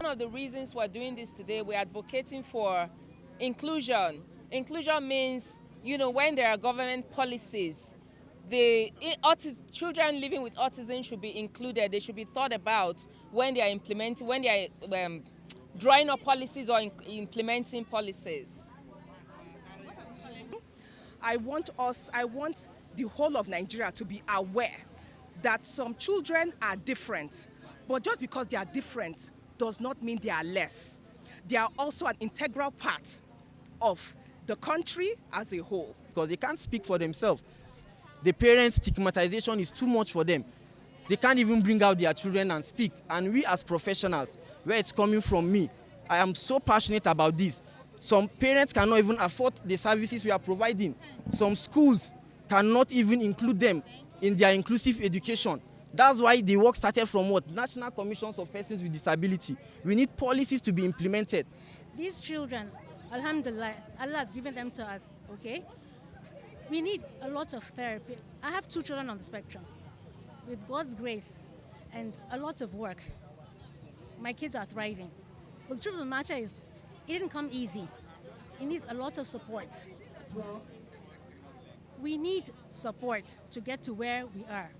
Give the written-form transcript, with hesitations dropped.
of the reasons we're doing this today. We're advocating for inclusion. Inclusion means, when there are government policies, children living with autism should be included. They should be thought about when they are drawing up policies or implementing policies. I want the whole of Nigeria to be aware that some children are different, but just because they are different does not mean they are less. They are also an integral part of the country as a whole. Because they can't speak for themselves. The parents' stigmatization is too much for them. They can't even bring out their children and speak. And we as professionals, where it's coming from me, I am so passionate about this. Some parents cannot even afford the services we are providing. Some schools cannot even include them in their inclusive education. That's why the work started from what? National Commissions of Persons with Disability. We need policies to be implemented. These children, alhamdulillah, Allah has given them to us, okay? We need a lot of therapy. I have 2 children on the spectrum. With God's grace and a lot of work, my kids are thriving. But the truth of the matter is, it didn't come easy. It needs a lot of support. We need support to get to where we are.